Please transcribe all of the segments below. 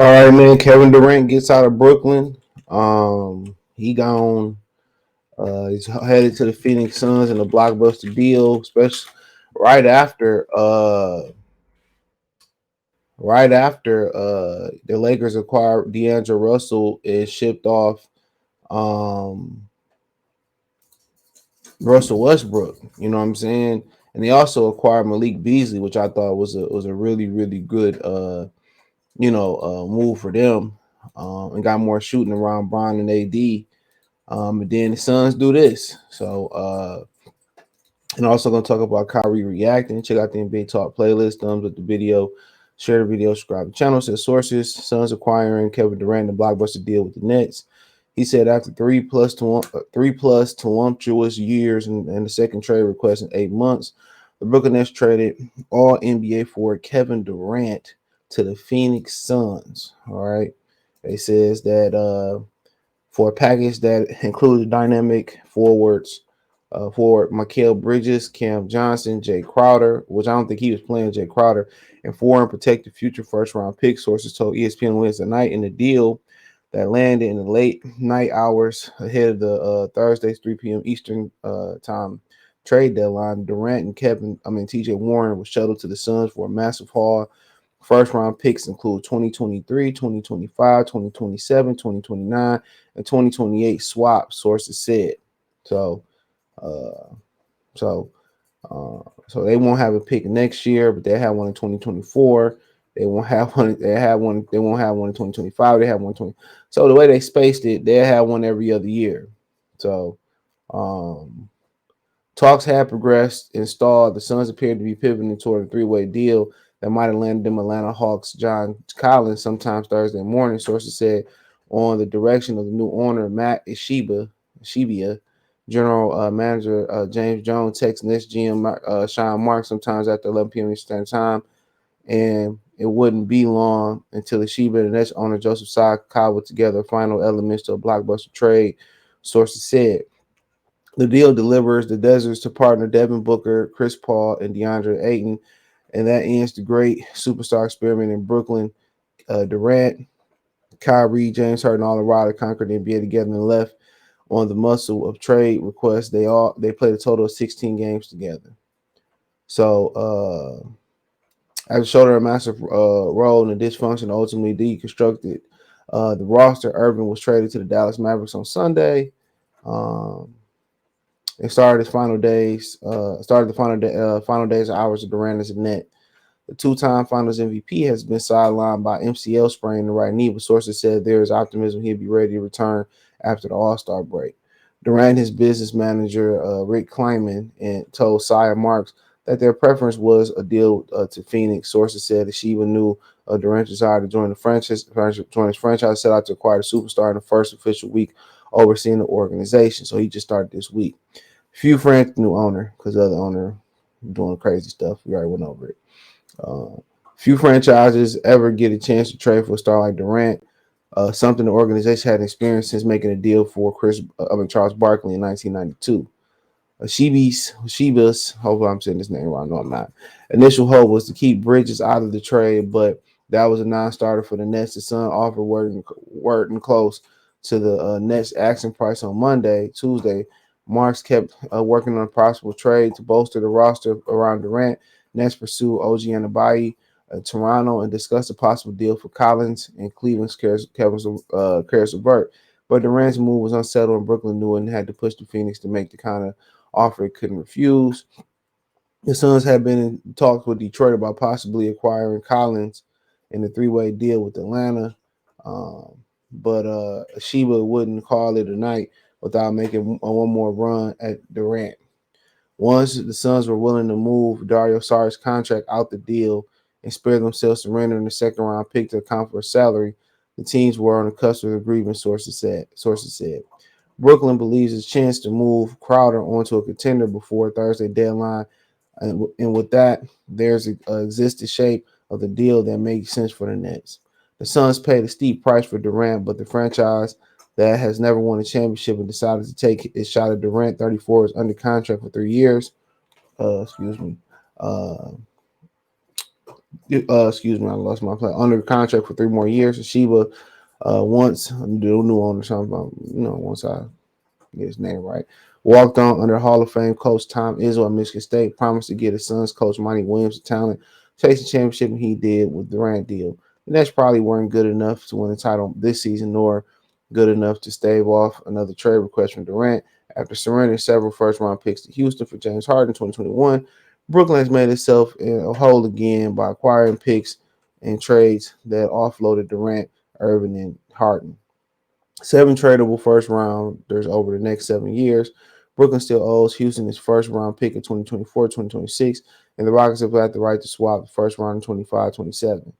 All right, man. Kevin Durant gets out of Brooklyn. He gone. He's headed to the Phoenix Suns in a blockbuster deal, especially right after the Lakers acquired D'Angelo Russell and shipped off um Russell Westbrook. You know what I'm saying? And they also acquired Malik Beasley, which I thought was a really good move for them. And got more shooting around Bron and AD. And then the Suns do this. And also gonna talk about Kyrie reacting. Check out the NBA Talk playlist. Thumbs up the video, share the video, subscribe to the channel. Says sources: Suns acquiring Kevin Durant in blockbuster deal with the Nets. He said after three plus tumultuous years and the second trade request in 8 months, the Brooklyn Nets traded all NBA forward Kevin Durant to the Phoenix Suns. All right. They says that for a package that included dynamic forward Mikal Bridges, Cam Johnson, Jay Crowder, which I don't think he was playing Jay Crowder, and foreign protected future first round pick. Sources told ESPN Wednesday night in the deal that landed in the late night hours ahead of the Thursday's 3 p.m. Eastern time trade deadline. Durant and TJ Warren was shuttled to the Suns for a massive haul. First round picks include 2023, 2025, 2027, 2029, and 2028 swap, sources said. So, uh, so, so they won't have a pick next year, but they have one in 2024. They won't have one. They have one. They won't have one in 2025. They have one in 20. So the way they spaced it, they have one every other year. So, um, talks had progressed and stalled. The Suns appeared to be pivoting toward a three-way deal that might have landed them Atlanta Hawks John Collins sometime Thursday morning. Sources said on the direction of the new owner Matt Ishibia, general manager James Jones texted Nets GM Sean Marks sometimes after 11 p.m. Eastern time, and it wouldn't be long until Ishibia and the Nets owner Joseph Tsai cobbled together final elements to a blockbuster trade. Sources said. The deal delivers the deserts to partner Devin Booker, Chris Paul, and DeAndre Ayton, and that ends the great superstar experiment in Brooklyn. Durant, Kyrie, James Harden, all arrived to conquer the NBA together and left on the muscle of trade requests. They played a total of 16 games together. So after showing a massive role in the dysfunction, ultimately deconstructed the roster. Irving was traded to the Dallas Mavericks on Sunday. Um, It started his final days. Started the final days of hours of Durant as a net. The two-time Finals MVP has been sidelined by MCL sprain in the right knee, but sources said there is optimism he'll be ready to return after the All-Star break. Durant, his business manager Rick Kleiman, and told Sire Marks that their preference was a deal to Phoenix. Sources said that Sheba knew Durant desired to join the franchise. Join his franchise, set out to acquire the superstar in the first official week overseeing the organization. So he just started this week. New owner, because the other owner doing crazy stuff. We already went over it. Few franchises ever get a chance to trade for a star like Durant. Something the organization hadn't experienced since making a deal for Charles Barkley in 1992. Sheba's, hopefully I'm saying this name wrong. No, I'm not. Initial hope was to keep Bridges out of the trade, but that was a non-starter for the Nets. The Sun offer working close to the Nets asking price on Tuesday. Marks kept working on a possible trade to bolster the roster around Durant. Nets pursue OG Anunoby, Toronto, and discuss a possible deal for Collins and Cleveland's Caris LeVert. But Durant's move was unsettled, and Brooklyn knew it and had to push the Phoenix to make the kind of offer it couldn't refuse. The Suns had been in talks with Detroit about possibly acquiring Collins in a three-way deal with Atlanta. But Sheba wouldn't call it a night without making one more run at Durant. Once the Suns were willing to move Dario Saric's contract out the deal and spare themselves surrendering the second round pick to account for salary, the teams were on the cusp of agreement, sources said. Brooklyn believes it's a chance to move Crowder onto a contender before Thursday deadline. And with that, there's an existing shape of the deal that makes sense for the Nets. The Suns paid a steep price for Durant, but the franchise that has never won a championship and decided to take its shot at Durant, 34, is under contract for 3 years. Excuse me. Uh, Excuse me, I lost my play. Under contract for 3 more years. Sheba, once the new owner, something about, once I get his name right. Walked on under Hall of Fame coach Tom Izzo at Michigan State. Promised to get his son's coach Monty Williams the talent, chase the championship, and he did with Durant deal. And that's probably weren't good enough to win the title this season, nor good enough to stave off another trade request from Durant. After surrendering several first-round picks to Houston for James Harden in 2021, Brooklyn has made itself whole again by acquiring picks and trades that offloaded Durant, Irving, and Harden. 7 tradable first rounders over the next 7 years. Brooklyn still owes Houston his first round pick in 2024, 2026, and the Rockets have had the right to swap the first round in 25, 27.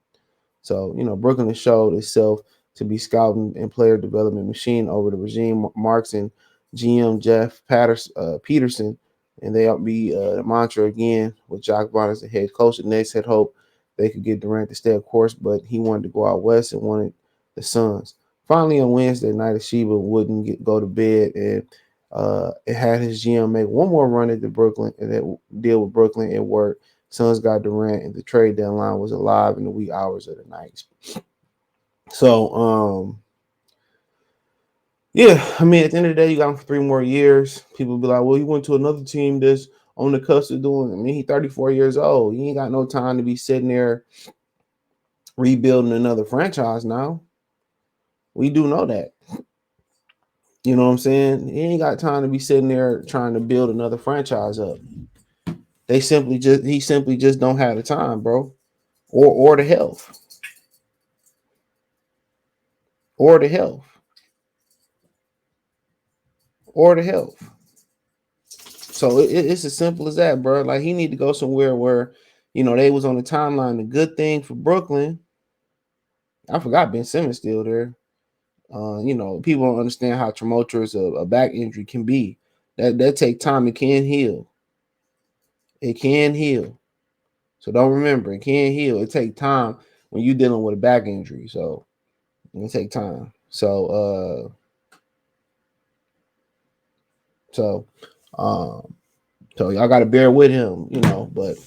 So, Brooklyn has showed itself to be scouting and player development machine over the regime. Marks and GM Jeff Peterson, and they'll be the mantra again with Jock Vaughn as the head coach. The Nets had hoped they could get Durant to stay, of course, but he wanted to go out west and wanted the Suns. Finally, on Wednesday night, Sheba wouldn't go to bed, and it had his GM make one more run at the Brooklyn and that deal with Brooklyn. It worked. Suns got Durant, and the trade deadline was alive in the wee hours of the night. So, yeah, I mean, at the end of the day, you got him for 3 more years. People be like, well, he went to another team that's on the cusp of doing it. I mean, he's 34 years old. He ain't got no time to be sitting there rebuilding another franchise now. We do know that. You know what I'm saying? He ain't got time to be sitting there trying to build another franchise up. He simply just don't have the time, bro. Or the health. Or the health. Or the health. So it's as simple as that, bro. Like, he need to go somewhere where, they was on the timeline. The good thing for Brooklyn, I forgot Ben Simmons still there. People don't understand how tumultuous a back injury can be. That take time. It can heal. It can heal. So don't remember, it can heal. It take time when you're dealing with a back injury. So it take time. So y'all got to bear with him, But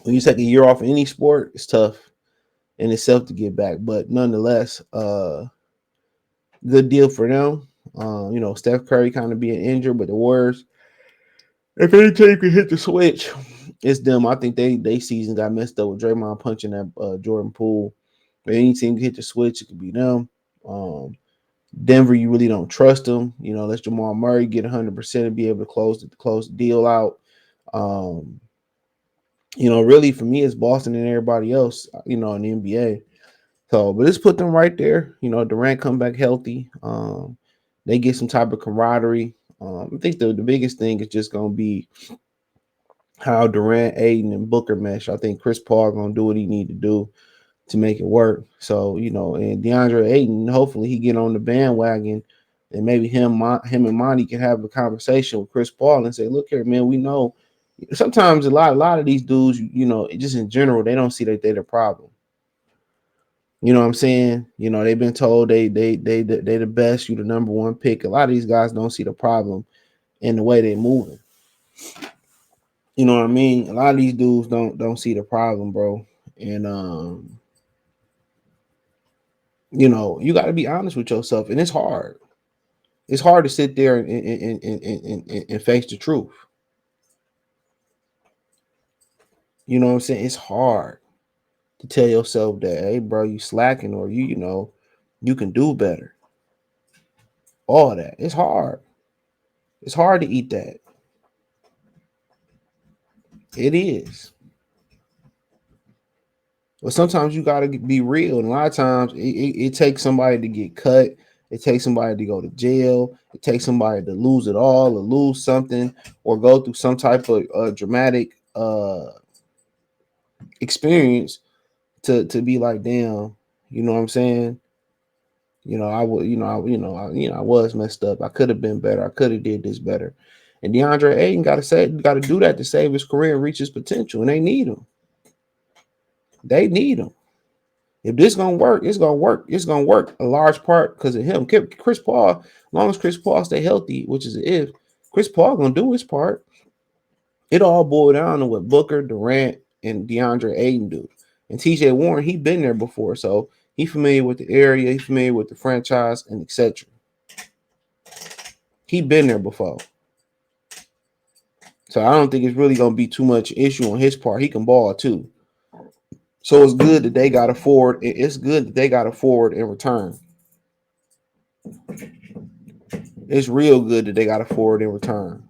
when you take a year off in any sport, it's tough in itself to get back. But nonetheless, good deal for them. Steph Curry kind of being injured, but the Warriors, if any team can hit the switch, it's them. I think they season got messed up with Draymond punching that Jordan Poole. If any team can hit the switch, it could be them. Denver, you really don't trust them. Let Jamal Murray get 100% and be able to close the deal out. Really for me, it's Boston and everybody else, in the NBA. So, but let's put them right there. Durant come back healthy. They get some type of camaraderie. I think the biggest thing is just going to be how Durant, Aiden, and Booker mesh. I think Chris Paul going to do what he need to do to make it work. So, and DeAndre Ayton, hopefully he get on the bandwagon, and maybe him and Monty can have a conversation with Chris Paul and say, look here, man, we know sometimes a lot of these dudes, just in general, they don't see that they're the problem. You know what I'm saying? They've been told they the best, you the number one pick. A lot of these guys don't see the problem in the way they're moving. You know what I mean? A lot of these dudes don't see the problem, bro. And you got to be honest with yourself, and it's hard. It's hard to sit there and face the truth. You know what I'm saying? It's hard to tell yourself that, hey, bro, you slacking, or you can do better. All that. It's hard. It's hard to eat that. It is. But sometimes you got to be real. And a lot of times it takes somebody to get cut. It takes somebody to go to jail. It takes somebody to lose it all, or lose something, or go through some type of dramatic experience to be like, damn, you know what I'm saying? I was messed up. I could have been better. I could have did this better. And DeAndre Ayton got to do that to save his career and reach his potential. And they need him. They need him. If this gonna work, it's gonna work. It's gonna work a large part because of him. Chris Paul, as long as Chris Paul stay healthy, which is if Chris Paul gonna do his part, it all boiled down to what Booker, Durant, and DeAndre Ayton do. And TJ Warren, he been there before, so he familiar with the area, he familiar with the franchise, and etc. He been there before. So I don't think it's really gonna be too much issue on his part. He can ball too. So it's good that they got a forward. It's good that they got a forward in return. It's real good that they got a forward in return.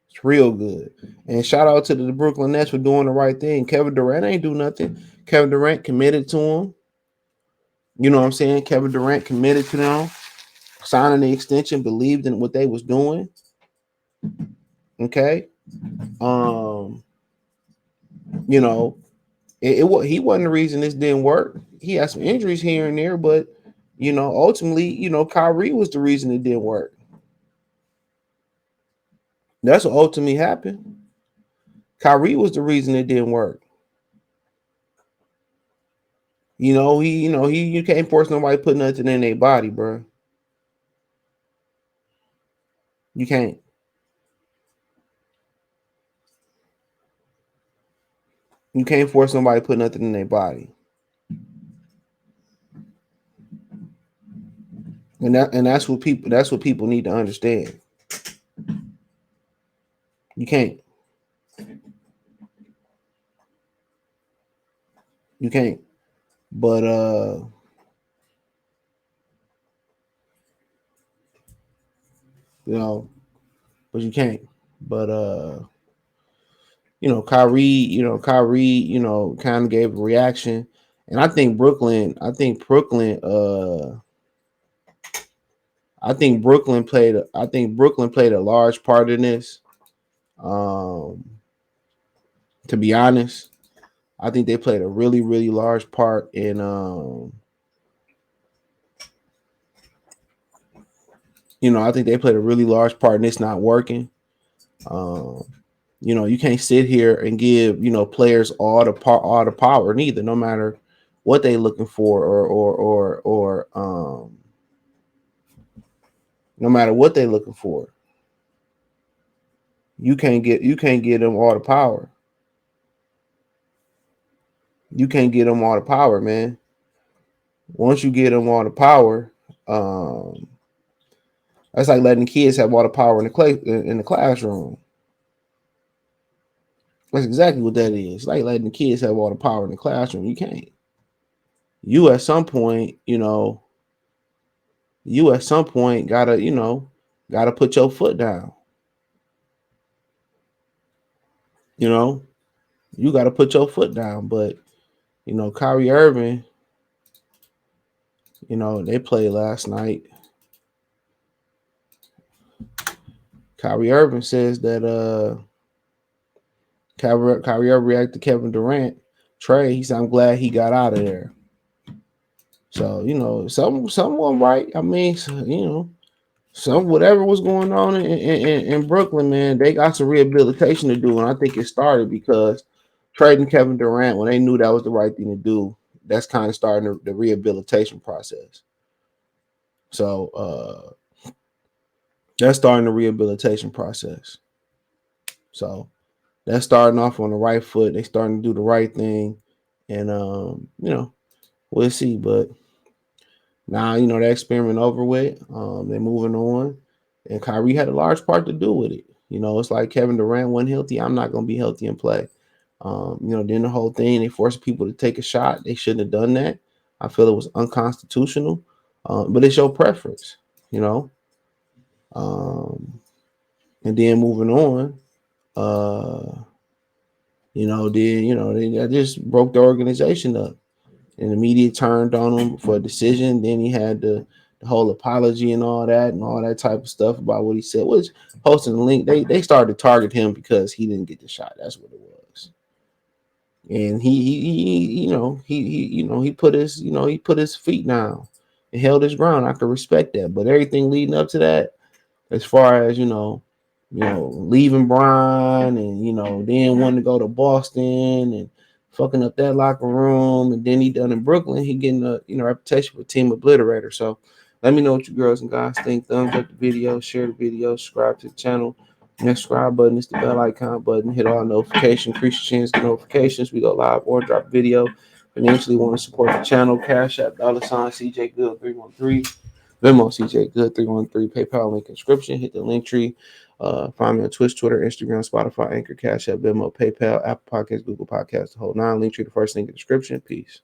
It's real good. And shout out to the Brooklyn Nets for doing the right thing. Kevin Durant ain't do nothing. Kevin Durant committed to him. You know what I'm saying? Kevin Durant committed to them, signing the extension, believed in what they was doing. Okay. You know, he wasn't the reason this didn't work. He had some injuries here and there, but ultimately, Kyrie was the reason it didn't work. That's what ultimately happened. Kyrie was the reason it didn't work. You can't force nobody to put nothing in their body, bro. You can't. You can't force nobody to put nothing in their body. And that's what people need to understand. You can't. You can't. But but you can't. But Kyrie, kind of gave a reaction. And I think Brooklyn played a large part in this. To be honest, I think they played a really, really large part in I think they played a really large part in this not working. You can't sit here and give players all the power neither, no matter what they looking for or no matter what they looking for. You can't get them all the power. You can't get them all the power, man. Once you get them all the power, that's like letting kids have all the power in the classroom. That's exactly what that is. It's like letting the kids have all the power in the classroom. You can't. You at some point, gotta put your foot down. You gotta put your foot down. But Kyrie Irving, they played last night. Kyrie Irving says that Kyrie Irving reacted to Kevin Durant trade. He said, "I'm glad he got out of there." So someone right. I mean, whatever was going on in Brooklyn, man, they got some rehabilitation to do, and I think it started because trading Kevin Durant when they knew that was the right thing to do. That's kind of starting the rehabilitation process. So that's starting the rehabilitation process. So that's starting off on the right foot. They starting to do the right thing, and we'll see. But now that experiment over with. They're moving on, and Kyrie had a large part to do with it. It's like Kevin Durant wasn't healthy. I'm not going to be healthy and play. Then the whole thing, they forced people to take a shot. They shouldn't have done that. I feel it was unconstitutional, but it's your preference, and then moving on, they just broke the organization up, and the media turned on him for a decision. Then he had the whole apology and all that type of stuff about what he said. Was posting the link. They started to target him because he didn't get the shot. That's what it was. And he put his feet down and held his ground. I could respect that, but everything leading up to that, as far as leaving Brian and then wanting to go to Boston and fucking up that locker room, and then he done in Brooklyn, he getting a reputation for team obliterator. So let me know what you girls and guys think. Thumbs up the video, share the video, subscribe to the channel. Next subscribe button is the bell icon button. Hit all notifications. Increase your chance to notifications. We go live or drop video. Financially want to support the channel. Cash App, $ CJ Good 313. Venmo CJ Good 313. PayPal link description. Hit the link tree. Find me on Twitch, Twitter, Instagram, Spotify, Anchor, Cash App, Venmo, PayPal, Apple Podcasts, Google Podcasts, the whole nine. Link tree, the first link in the description. Peace.